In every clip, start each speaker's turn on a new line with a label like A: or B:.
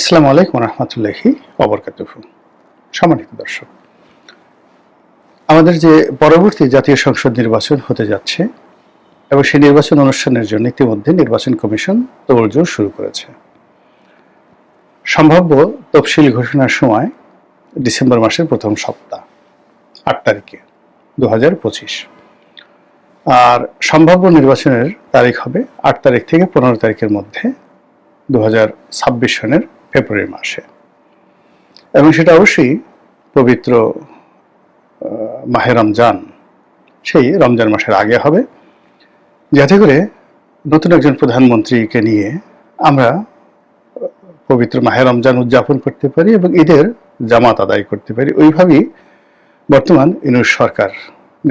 A: আসসালামু আলাইকুম রহমতুল্লাহি ওয়াবারাকাতুহু। সম্মানিত দর্শক, আমাদের যে পরবর্তী জাতীয় সংসদ নির্বাচন হতে যাচ্ছে এবং সেই নির্বাচন অনুষ্ঠানের জন্য ইতিমধ্যে নির্বাচন কমিশন তোড়জোড় শুরু করেছে। সম্ভাব্য তফসিল ঘোষণার সময় ডিসেম্বর মাসের প্রথম সপ্তাহ ৮ তারিখে ২০২৫, আর সম্ভাব্য নির্বাচনের তারিখ হবে ৮ তারিখ থেকে ১৫ তারিখের মধ্যে ২০২৬ সনের ফেব্রুয়ারি মাসে, এবং সেটা অবশ্যই পবিত্র মাহে রমজান, সেই রমজান মাসের আগে হবে, যাতে করে নতুন একজন প্রধানমন্ত্রীকে নিয়ে আমরা পবিত্র মাহে রমজান উদযাপন করতে পারি এবং ঈদের জামাত আদায় করতে পারি। ওইভাবেই বর্তমান ইউনূস সরকার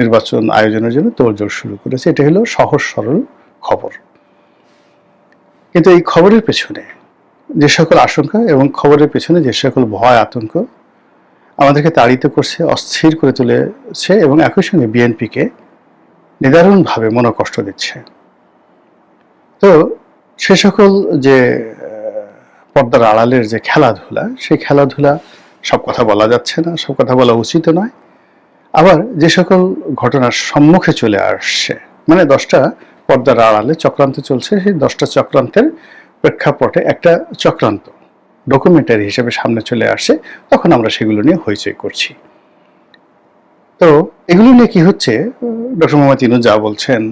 A: নির্বাচন আয়োজনের জন্য তোড়জোড় শুরু করেছে। এটা হলো সহজ সরল খবর, কিন্তু এই খবরের পেছনে যে সকল আশঙ্কা এবং খবরের পেছনে যে সকল ভয় আতঙ্ক আমাদেরকে তাড়িত করছে, অস্থির করে তুলেছে এবং একই সঙ্গে বিএনপিকে নিদারুণভাবে মনোকষ্ট দিচ্ছে, তো সে সকল যে পর্দার আড়ালের যে খেলাধুলা, সেই খেলাধুলা সব কথা বলা যাচ্ছে না, সব কথা বলা উচিত নয়। আবার যে সকল ঘটনার সম্মুখে চলে আসছে, মানে 10টা পর্দার আড়ালে চক্রান্ত চলছে, সেই 10টা চক্রান্তের প্রেক্ষাপটে একটা চক্রান্ত ডকুমেন্টারি হিসেবে সামনে চলে আসছে, তখন আমরা সেগুলো নিয়ে হইচই করছি। তো এগুলো নিয়ে কি হচ্ছে, ডক্টর মোহাম্মদ ইউনূস যা বলছেন,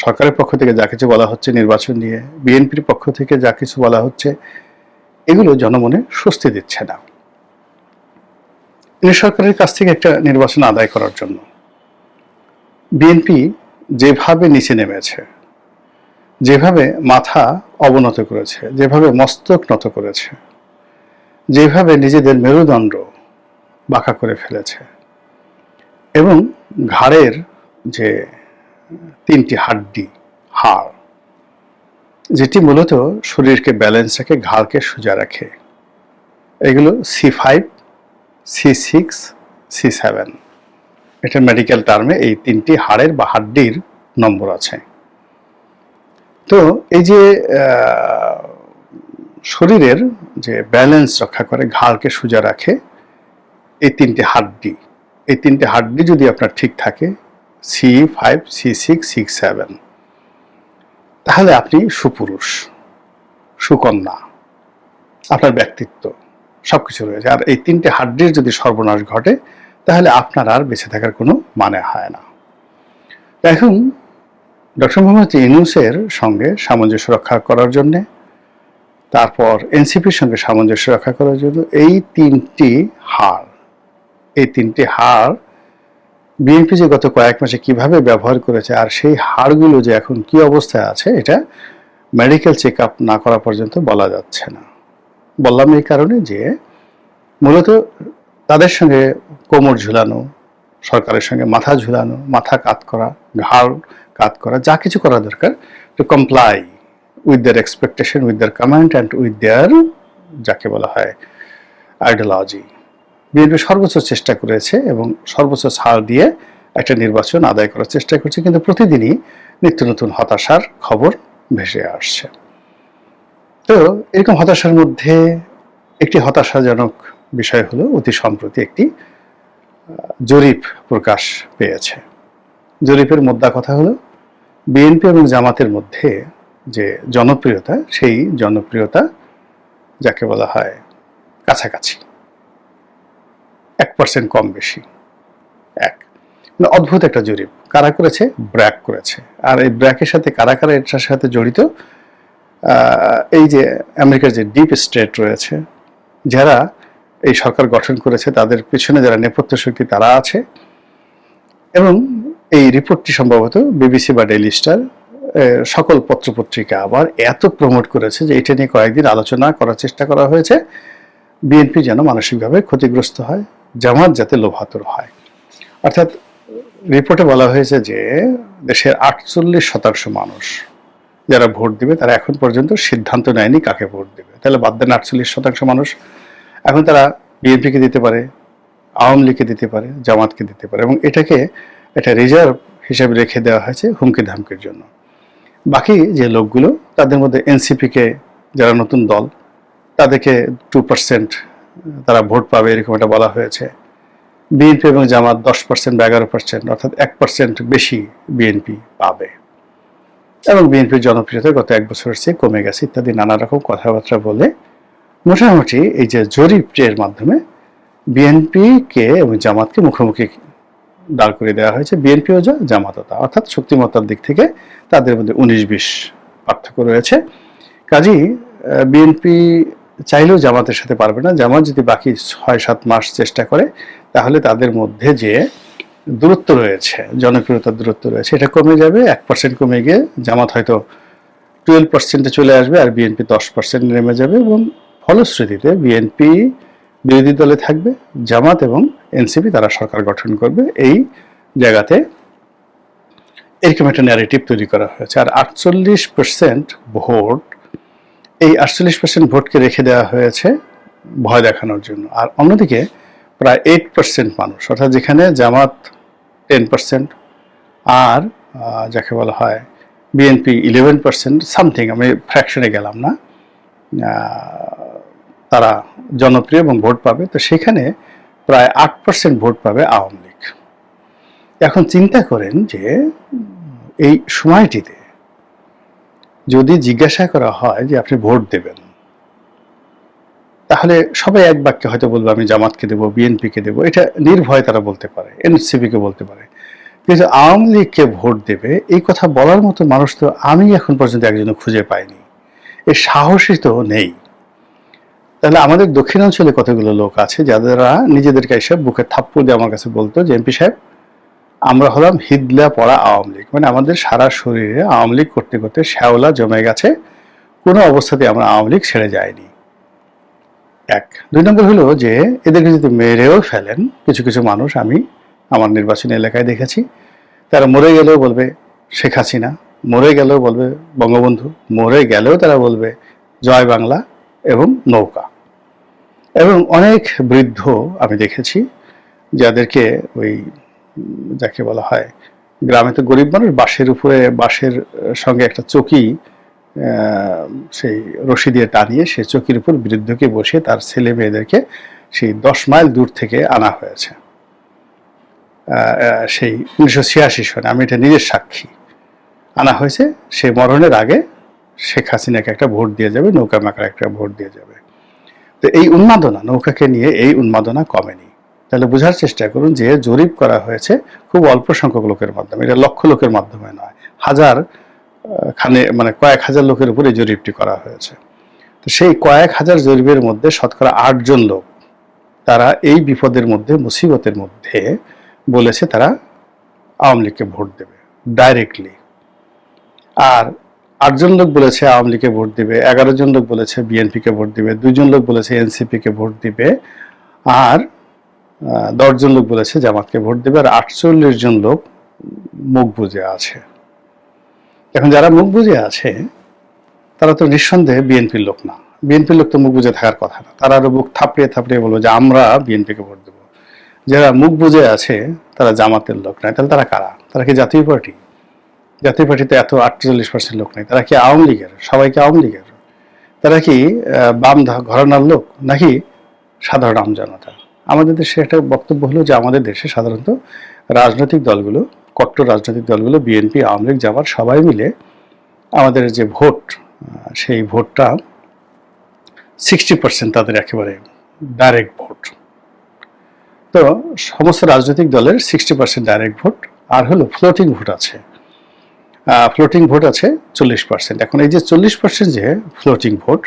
A: সরকারের পক্ষ থেকে যা কিছু বলা হচ্ছে নির্বাচন নিয়ে, বিএনপির পক্ষ থেকে যা কিছু বলা হচ্ছে, এগুলো জনমনে স্বস্তি দিচ্ছে না। ইউনূস সরকারের কাছ থেকে একটা নির্বাচন আদায় করার জন্য বিএনপি যেভাবে নিচে নেমেছে, যেভাবে মাথা অবনত করেছে, যেভাবে মস্তক নত করেছে, যেভাবে নিজেদের মেরুদণ্ড বাঁকা করে ফেলেছে এবং ঘাড়ের যে 3টি হাড্ডি, হাড়, যেটি মূলত শরীরকে ব্যালেন্স রাখে, ঘাড়কে সোজা রাখে, এগুলো C5, C6, C7, এটা মেডিকেল টার্মে এই 3টি হাড়ের বা হাড্ডির নম্বর আছে। তো এই যে শরীরের যে ব্যালেন্স রক্ষা করে, ঘাড়কে সোজা রাখে, এই 3টি হাড্ডি, এই 3টি হাড্ডি যদি আপনার ঠিক থাকে, C5, C6, C7, তাহলে আপনি সুপুরুষ, সুকন্যা, আপনার ব্যক্তিত্ব সবকিছু রয়েছে। আর এই 3টে হাড্ডির যদি সর্বনাশ ঘটে, তাহলে আপনার আর বেঁচে থাকার কোনো মানে হয় না। এখন ডক্টর মোহাম্মদ ইউনূসের সঙ্গে সামঞ্জস্য রক্ষা করার জন্যে, তারপর এনসিপির সঙ্গে সামঞ্জস্য রক্ষা করার জন্য এই 3টি হাড়, এই 3টি হাড় বিএনপি যে গত কয়েক মাসে কিভাবে ব্যবহার করেছে, আর সেই হাড়গুলো যে এখন কি অবস্থায় আছে, এটা মেডিকেল চেক আপ না করা পর্যন্ত বলা যাচ্ছে না। বললাম এই কারণে যে মূলত তাদের সঙ্গে কোমর ঝুলানো, সরকারের সঙ্গে মাথা ঝুলানো, মাথা কাত করা, ঘাড় কাত করা, যা কিছু করা দরকার to comply with their expectation, with their command and with their, যাকে বলা হয় আইডিওলজি, বিএনপি সর্বোচ্চ চেষ্টা করেছে এবং সর্বোচ্চ ছাড় দিয়ে একটা নির্বাচন আদায় করার চেষ্টা করছে, কিন্তু প্রতিদিনই নিত্য নতুন হতাশার খবর ভেসে আসছে। তো এরকম হতাশার মধ্যে একটি হতাশাজনক বিষয় হলো অতি সম্প্রতি একটি জরিপ প্রকাশ পেয়েছে। জরিপের মোদ্দা কথা হলো, বিএনপি এবং জামাতের মধ্যে যে জনপ্রিয়তা, সেই জনপ্রিয়তা যাকে বলা হয় কাছাকাছি, 1% কম বেশি, মানে অদ্ভুত একটা জরিপ। কারা করেছে? ব্র্যাক করেছে। আর এই ব্র্যাকের সাথে কারা কারা এটার সাথে জড়িত, এই যে আমেরিকার যে ডিপ স্টেট রয়েছে, যারা এই সরকার গঠন করেছে, তাদের পিছনে যারা নেপথ্য শক্তি, তারা আছে। এবং এই রিপোর্টটি সম্ভবত বিবিসি বা ডেইলি স্টার, সকল পত্রপত্রিকা আবার এত প্রমোট করেছে যে এটা নিয়ে কয়েকদিন আলোচনা করার চেষ্টা করা হয়েছে, বিএনপি যেন মানসিকভাবে ক্ষতিগ্রস্ত হয়, জামাত যাতে লোভাতুর হয়। অর্থাৎ রিপোর্টে বলা হয়েছে যে দেশের 48% মানুষ যারা ভোট দিবে, তারা এখন পর্যন্ত সিদ্ধান্ত নেয়নি কাকে ভোট দেবে। তাহলে বাদ দেন 48% মানুষ, এখন তারা বিএনপিকে দিতে পারে, আওয়ামী লীগকে দিতে পারে, জামাতকে দিতে পারে, এবং এটাকে একটা রিজার্ভ হিসেবে রেখে দেওয়া হয়েছে হুমকি ধামকির জন্য। বাকি যে লোকগুলো, তাদের মধ্যে এনসিপিকে, যারা নতুন দল, তাদেরকে 2% তারা ভোট পাবে এরকম একটা বলা হয়েছে। বিএনপি এবং জামাত 10% বা 11%, অর্থাৎ 1% বেশি বিএনপি পাবে, এবং বিএনপির জনপ্রিয়তা গত 1 বছরের চেয়ে কমে গেছে ইত্যাদি নানা রকম কথাবার্তা বলে মোটামুটি এই যে জরিপের মাধ্যমে বিএনপিকে এবং জামাতকে মুখোমুখি দাঁড় করে দেওয়া হয়েছে। বিএনপিও যা, জামাতও তা, অর্থাৎ শক্তিমত্তার দিক থেকে তাদের মধ্যে 19-20 পার্থক্য রয়েছে। কাজেই বিএনপি চাইলেও জামাতের সাথে পারবে না। জামাত যদি বাকি 6-7 মাস চেষ্টা করে তাহলে তাদের মধ্যে যে দূরত্ব রয়েছে, জনপ্রিয়তার দূরত্ব রয়েছে, এটা কমে যাবে। 1% কমে গিয়ে জামাত হয়তো 12%-এ চলে আসবে আর বিএনপি 10% নেমে যাবে, এবং ফলশ্রুতিতে বিএনপি বিরোধী দলে থাকবে, জামাত এবং এনসিপি তারা সরকার গঠন করবে। এই জায়গাতে এরকম একটা ন্যারেটিভ তৈরি করা হয়েছে। আর 48% ভোট, এই 48% ভোটকে রেখে দেওয়া হয়েছে ভয় দেখানোর জন্য। আর অন্যদিকে প্রায় 8% মানুষ, অর্থাৎ যেখানে জামাত 10% আর যাকে বলা হয় বিএনপি 11% সামথিং, আমি ফ্র্যাকশনে গেলাম না, তারা জনপ্রিয় এবং ভোট পাবে। তো সেখানে প্রায় 8% ভোট পাবে আওয়ামী লীগ। এখন চিন্তা করেন যে এই সময়টিতে যদি জিজ্ঞাসা করা হয় যে আপনি ভোট দেবেন, তাহলে সবাই এক বাক্যে হয়তো বলবে আমি জামাতকে দেবো, বিএনপিকে দেবো, এটা নির্ভয় তারা বলতে পারে, এনসিপিকে বলতে পারে। কিন্তু আওয়ামী লীগকে ভোট দেবে এই কথা বলার মতো মানুষ তো আমি এখন পর্যন্ত একজনও খুঁজে পাইনি, এর সাহসই তো নেই। তাহলে আমাদের দক্ষিণাঞ্চলে কতগুলো লোক আছে যারা নিজেদেরকে এসব বুকে থাপ্পড় দিয়ে আমার কাছে বলতো যে এমপি সাহেব আমরা হলাম হিদলা পড়া আওয়ামী লীগ, মানে আমাদের সারা শরীরে আওয়ামী লীগ করতে করতে শ্যাওলা জমে গেছে, কোনো অবস্থাতে আমরা আওয়ামী লীগ ছেড়ে যাইনি। 1 2 নম্বর হলো যে এদেরকে যদি মেরেও ফেলেন কিছু কিছু মানুষ, আমি আমার নির্বাচনী এলাকায় দেখেছি, তারা মরে গেলেও বলবে শেখ হাসিনা, মরে গেলেও বলবে বঙ্গবন্ধু, মরে গেলেও তারা বলবে জয় বাংলা এবং নৌকা। এবং অনেক বৃদ্ধ আমি দেখেছি যাদেরকে ওই যাকে বলা হয়, গ্রামে তো গরিব মানুষ, বাঁশের উপরে বাঁশের সঙ্গে একটা চকি সেই রশি দিয়ে টানিয়ে সেই চকির উপর বৃদ্ধকে বসে তার ছেলে মেয়েদেরকে সেই 10 মাইল দূর থেকে আনা হয়েছে। সেই 1986 সনে, আমি এটা নিজের সাক্ষী, আনা হয়েছে। সে মরণের আগে শেখ হাসিনাকে একটা ভোট দিয়ে যাবে, নৌকা মাকার একটা ভোট দিয়ে যাবে। তো এই উন্মাদনা, নৌকাকে নিয়ে এই উন্মাদনা কমেনি। তাহলে বোঝার চেষ্টা করুন যে জরিপ করা হয়েছে খুব অল্প সংখ্যক লোকের মাধ্যমে, এটা লক্ষ লোকের মাধ্যমে নয়, হাজার খানে মানে কয়েক হাজার লোকের উপরে জরিপটি করা হয়েছে। তো সেই কয়েক হাজার জরিপের মধ্যে শতকরা 8 জন লোক তারা এই বিপদের মধ্যে, মুসিবতের মধ্যে বলেছে তারা আওয়ামী লীগকে ভোট দেবে ডাইরেক্টলি। আর 8 জন লোক বলেছে আওয়ামী লীগকে ভোট দিবে, 11 জন লোক বলেছে বিএনপিকে ভোট দিবে, 2 জন লোক বলেছে এনসিপিকে ভোট দিবে, আর 10 জন লোক বলেছে জামাতকে ভোট দেবে, আর 48 জন লোক মুখ বুজে আছে। এখন যারা মুখ বুজে আছে তারা তো নিঃসন্দেহে বিএনপির লোক না, বিএনপির লোক তো মুখ বুজে থাকার কথা না, তারা আরো বুক থাপড়িয়ে থাপড়িয়ে বলবো যে আমরা বিএনপিকে ভোট দেবো। যারা মুখ বুজে আছে তারা জামাতের লোক নয়, তাহলে তারা কারা? তারা কি জাতীয় পার্টি? জাতীয় পার্টিতে এত 48% লোক নেই, তারা কি আওয়ামী লীগের? সবাই কি আওয়ামী লীগের? তারা কি বাম ঘরানার লোক নাকি সাধারণ আমজনতা? আমাদের দেশে একটা বক্তব্য হলো যে আমাদের দেশে সাধারণত রাজনৈতিক দলগুলো, কট্টর রাজনৈতিক দলগুলো, বিএনপি, আওয়ামী লীগ, জামাত সবাই মিলে আমাদের যে ভোট, সেই ভোটটা 60% তাদের একেবারে ডাইরেক্ট ভোট। তো সমস্ত রাজনৈতিক দলের 60% ডাইরেক্ট ভোট, আর হলো ফ্লোটিং ভোট আছে, ফ্লোটিং ভোট আছে 40%। এখন এই যে 40% যে ফ্লোটিং ভোট,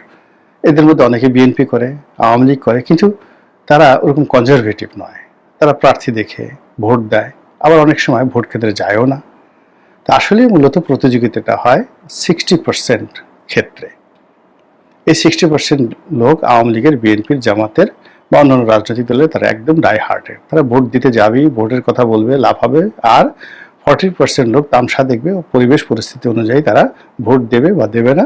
A: এদের মধ্যে অনেকে বিএনপি করে, আওয়ামী লীগ করে, কিন্তু তারা ওরকম কনজারভেটিভ নয়, তারা প্রার্থী দেখে ভোট দেয়, আবার অনেক সময় ভোট কেন্দ্রে যায়ও না। তা আসলে মূলত প্রতিযোগিতাটা হয় 60% ক্ষেত্রে। এই 60% লোক আওয়ামী লীগের, বিএনপির, জামাতের বা অন্যান্য রাজনৈতিক দলের, তারা একদম ডাই হার্টেড, তারা ভোট দিতে যাবেই, ভোটের কথা বলবে, লাভ হবে। আর 40% লোক তামসা দেখবে, পরিবেশ পরিস্থিতি অনুযায়ী তারা ভোট দেবে বা দেবে না,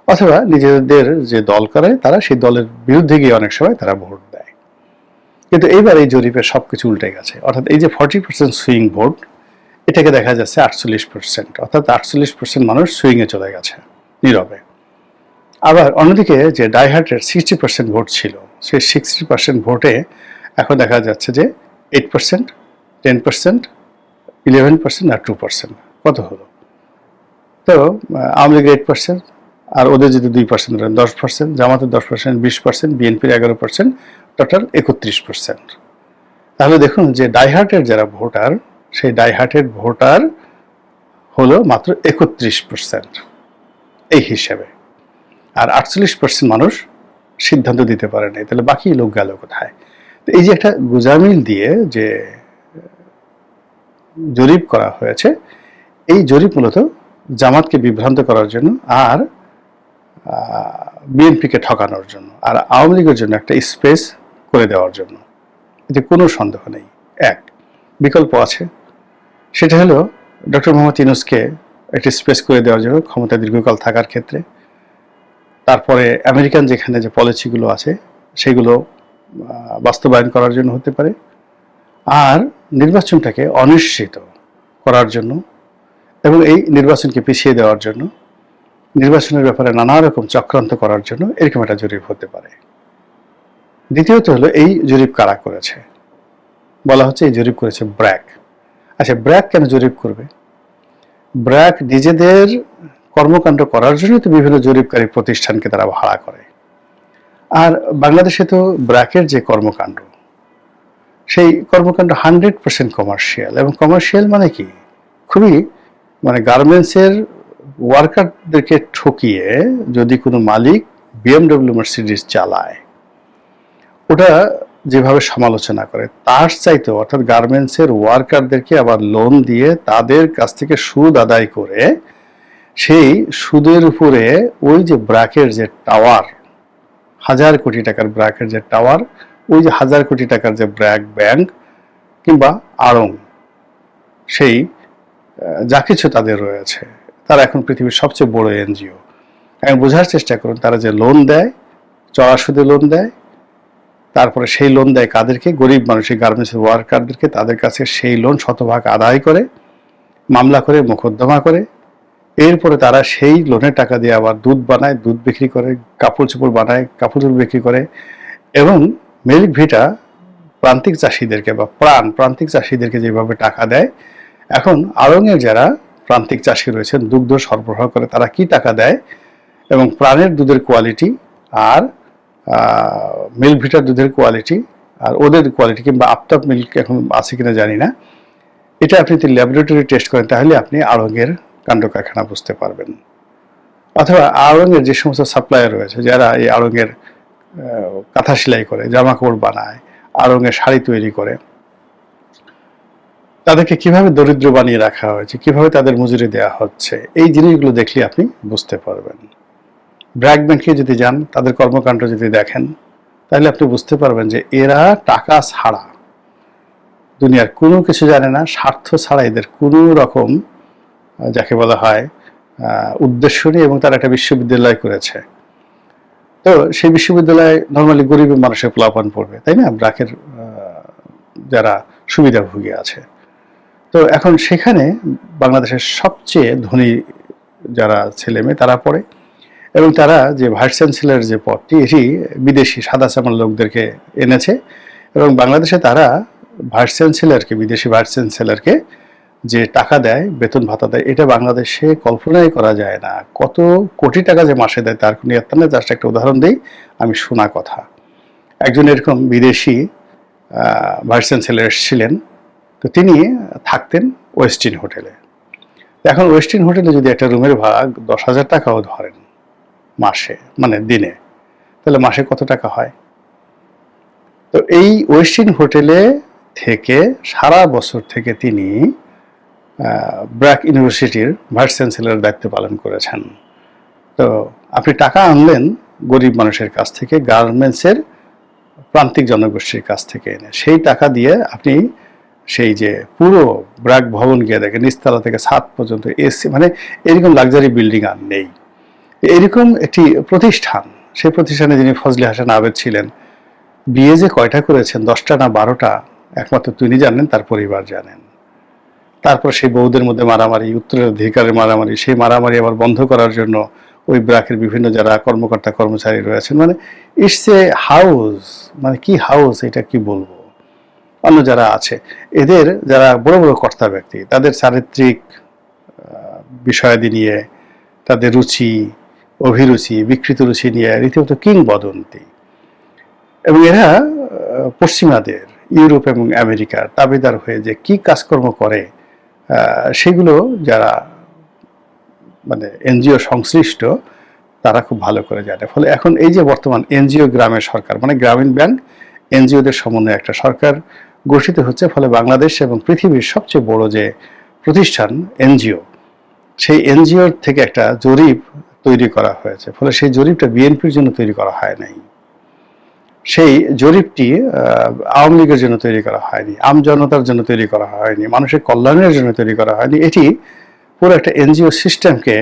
A: অথবা নিজেদের যে দল করে তারা সেই দলের বিরুদ্ধে গিয়ে অনেক সময় তারা ভোট দেয়। কিন্তু এইবার এই জরিপের সবকিছু উল্টে গেছে, অর্থাৎ এই যে 40% সুইং ভোট, এটাকে দেখা যাচ্ছে 48%, অর্থাৎ 48% মানুষ সুইংয়ে চলে গেছে নীরবে। আবার অন্যদিকে যে ডাইহার্টের 60% ভোট ছিল, সেই 60% ভোটে এখন দেখা যাচ্ছে যে 8%, 10%, 11% আর 2%। কত হলো? তো আওয়ামী লীগের 8%, আর ওদের যদি 2% 10%, জামাতের 10%, 20%, বিএনপির 11%, টোটাল 31%। তাহলে দেখুন যে ডাইহার্টের যারা ভোটার, সেই ডাইহার্টের ভোটার হলো মাত্র 31% এই হিসাবে, আর 48% মানুষ সিদ্ধান্ত দিতে পারে নাই। তাহলে বাকি লোক গেল কোথায়? তো এই যে একটা গোজামিল দিয়ে যে জরিপ করা হয়েছে, এই জরিপ মূলত জামাতকে বিভ্রান্ত করার জন্য আর বিএনপিকে ঠকানোর জন্য আর আওয়ামী লীগের জন্য একটা স্পেস করে দেওয়ার জন্য, এতে কোনো সন্দেহ নেই। এক বিকল্প আছে, সেটা হলো ডক্টর মোহাম্মদ ইউনূসকে একটি স্পেস করে দেওয়ার জন্য ক্ষমতা দীর্ঘকাল থাকার ক্ষেত্রে। তারপরে আমেরিকান যেখানে যে পলিসিগুলো আছে সেগুলো বাস্তবায়ন করার জন্য হতে পারে, আর নির্বাচনটাকে অনিশ্চিত করার জন্য এবং এই নির্বাচনকে পিছিয়ে দেওয়ার জন্য, নির্বাচনের ব্যাপারে নানা রকম চক্রান্ত করার জন্য এরকম একটা জরিপ হতে পারে। দ্বিতীয়ত হলো এই জরিপ কারা করেছে? বলা হচ্ছে এই জরিপ করেছে ব্র্যাক। আচ্ছা, ব্র্যাক কেন জরিপ করবে? ব্র্যাক নিজেদের কর্মকাণ্ড করার জন্য তো বিভিন্ন জরিপকারী প্রতিষ্ঠানকে তারা ভাড়া করে। আর বাংলাদেশে তো ব্র্যাকের যে কর্মকাণ্ড, সেই কর্মকাণ্ড 100% কমার্শিয়াল। এবং কমার্শিয়াল মানে কি? খুবই মানে গার্মেন্টসের ওয়ার্কারদেরকে ঠকিয়ে যদি কোনো মালিক বিএমডব্লিউ মার্সিডিজ চালায়, ওটা যেভাবে সমালোচনা করে তার চাইতে, অর্থাৎ গার্মেন্টসের ওয়ার্কারদেরকে আবার লোন দিয়ে তাদের কাছ থেকে সুদ আদায় করে সেই সুদের উপরে ওই যে ব্র্যাকের যে টাওয়ার, 1000 কোটি টাকার ব্র্যাকের যে টাওয়ার, ওই যে 1000 কোটি টাকার যে ব্র্যাক ব্যাংক কিংবা আড়ং, সেই যা কিছু তাদের রয়েছে, তারা এখন পৃথিবীর সবচেয়ে বড় এনজিও। এখন বোঝার চেষ্টা করুন, তারা যে লোন দেয়, চড়া সুদে লোন দেয়, তারপরে সেই লোন দেয় কাদেরকে? গরিব মানুষের গার্মেন্টসের ওয়ার্কারদেরকে। তাদের কাছে সেই লোন শতভাগ আদায় করে, মামলা করে, মোকদ্দমা করে, এরপরে তারা সেই লোনের টাকা দিয়ে আবার দুধ বানায়, দুধ বিক্রি করে, কাপড় চোপড় বানায়, কাপড় চোপড় বিক্রি করে। এবং মিল্ক ভিটা প্রান্তিক চাষিদেরকে বা প্রান্তিক চাষিদেরকে যেভাবে টাকা দেয়, এখন আড়ংয়ের যারা প্রান্তিক চাষি রয়েছেন, দুগ্ধ সরবরাহ করে, তারা কি টাকা দেয় এবং প্রাণের দুধের কোয়ালিটি আর মিল্ক ভিটার দুধের কোয়ালিটি আর ওদের কোয়ালিটি, কিংবা আফতাব মিল্ক এখন আছে কিনা জানি না, এটা আপনি যদি ল্যাবরেটরি টেস্ট করেন তাহলে আপনি আড়ংয়ের কাণ্ড কারখানা বুঝতে পারবেন। অথবা আড়ংয়ের যে সমস্ত সাপ্লায়ার রয়েছে, যারা এই আড়ংয়ের কাঁথা সেলাই করে, জামা কাপড় বানায়, আড়ংয়ের শাড়ি তৈরি করে, তাদেরকে কিভাবে দরিদ্র বানিয়ে রাখা হয়েছে, কিভাবে তাদের মজুরি দেওয়া হচ্ছে, এই জিনিসগুলো দেখলে আপনি বুঝতে পারবেন। ব্র্যাক ব্যাংকে যদি যান, তাদের কর্মকাণ্ড যদি দেখেন, তাহলে আপনি বুঝতে পারবেন যে এরা টাকা ছাড়া দুনিয়ার কোনো কিছু জানে না। স্বার্থ ছাড়া এদের কোনো রকম, যাকে বলা হয়, উদ্দেশ্য নেই। এবং তারা একটা বিশ্ববিদ্যালয় করেছে, তো সেই বিশ্ববিদ্যালয়ে নর্মালি গরিব মানুষের প্লাবন পড়বে, তাই না? ব্র্যাকের যারা সুবিধাভোগী আছে, তো এখন সেখানে বাংলাদেশের সবচেয়ে ধনী যারা ছেলে মেয়ে তারা পড়ে। এবং তারা যে ভাইস চ্যান্সেলর যে পদটি, এটি বিদেশি সাদা চামড়ার লোকদেরকে এনেছে। এবং বাংলাদেশে তারা ভাইস চ্যান্সেলরকে, বিদেশি ভাইস চ্যান্সেলরকে যে টাকা দেয়, বেতন ভাতা দেয়, এটা বাংলাদেশে কল্পনাই করা যায় না। কত কোটি টাকা যে মাসে দেয় তার কোনো ইয়ত্তা নেই। জাস্ট একটা উদাহরণ দিই, আমি শোনা কথা, একজন এরকম বিদেশি ভাইস চ্যান্সেলর এসেছিলেন, তো তিনি থাকতেন ওয়েস্টিন হোটেলে। এখন ওয়েস্টিন হোটেলে যদি একটা রুমের ভাড়া 10,000 টাকাও ধরেন মাসে, মানে দিনে, তাহলে মাসে কত টাকা হয়? তো এই ওয়েস্টিন হোটেলে থেকে সারা বছর থেকে তিনি ব্র্যাক ইউনিভার্সিটির ভাইস চ্যান্সেলরের দায়িত্ব পালন করেছেন। তো আপনি টাকা আনলেন গরিব মানুষের কাছ থেকে, গার্মেন্টসের প্রান্তিক জনগোষ্ঠীর কাছ থেকে এনে, সেই টাকা দিয়ে আপনি সেই যে পুরো ব্র্যাক ভবন গিয়ে দেখেন, নিচতলা থেকে ছাদ পর্যন্ত এসি, মানে এরকম লাক্সারি বিল্ডিং আর নেই। এরকম একটি প্রতিষ্ঠান, সেই প্রতিষ্ঠানে যিনি ফজলে হাসান আবেদ ছিলেন, বিয়ে যে কয়টা করেছেন, 10টা না 12টা, একমাত্র তিনি জানেন, তার পরিবার জানেন। তারপর সেই বউদের মধ্যে মারামারি, উত্তরাধিকারের মারামারি, সেই মারামারি আবার বন্ধ করার জন্য ওই ব্র্যাকের বিভিন্ন যারা কর্মকর্তা কর্মচারী রয়েছেন, মানে ইটস এ হাউস, মানে কি হাউস এটা কি বলবো। অন্য যারা আছে এদের যারা বড় বড় কর্তা ব্যক্তি, তাদের চারিত্রিক বিষয়াদি নিয়ে, তাদের রুচি অভিরুচি বিকৃত রুচি নিয়ে রীতিমতো কিংবদন্তি। এবং এরা পশ্চিমাদের, ইউরোপ এবং আমেরিকার দাবিদার হয়ে যে কি কাজকর্ম করে সেগুলো যারা মানে এনজিও সংশ্লিষ্ট তারা খুব ভালো করে জানে। ফলে এখন এই যে বর্তমান এনজিও গ্রামের সরকার, মানে গ্রামীণ ব্যাংক এনজিওদের সমন্বয়ে একটা সরকার গঠিত হচ্ছে, ফলে বাংলাদেশ এবং পৃথিবীর সবচেয়ে বড় যে প্রতিষ্ঠান এনজিও, সেই এনজিওর থেকে একটা জরিপ তৈরি করা হয়েছে। ফলে সেই জরিপটা বিএনপির জন্য তৈরি করা হয় নাই, সেই জরিপটি আওয়ামী লীগের জন্য তৈরি করা হয়নি, আম জনতার জন্য তৈরি করা হয়নি, মানুষের কল্যাণের জন্য তৈরি করা হয়নি। এটি পুরো একটা এনজিও সিস্টেমকে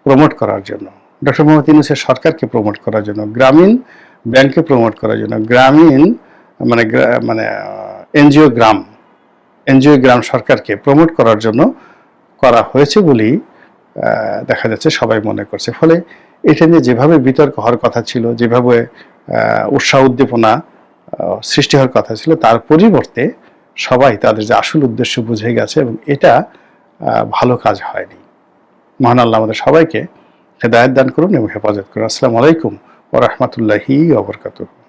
A: প্রমোট করার জন্য, ডক্টর মোহাম্মদ ইউনূসের সরকারকে প্রমোট করার জন্য, গ্রামীণ ব্যাংককে প্রমোট করার জন্য, গ্রামীণ মানে মানে এনজিও গ্রাম সরকারকে প্রমোট করার জন্য করা হয়েছে বলেই দেখা যাচ্ছে সবাই মনে করছে। ফলে এটা নিয়ে যেভাবে বিতর্ক হওয়ার কথা ছিল, যেভাবে উৎসাহ উদ্দীপনা সৃষ্টি হওয়ার কথা ছিল, তার পরিবর্তে সবাই তাদের যে আসল উদ্দেশ্য বুঝে গেছে এবং এটা ভালো কাজ হয়নি। মহান আল্লাহ আমাদের সবাইকে হেদায়েত দান করুন এবং হেফাজত করুন। আসসালামু আলাইকুম ওয়া রাহমাতুল্লাহি ওয়া বারাকাতুহু।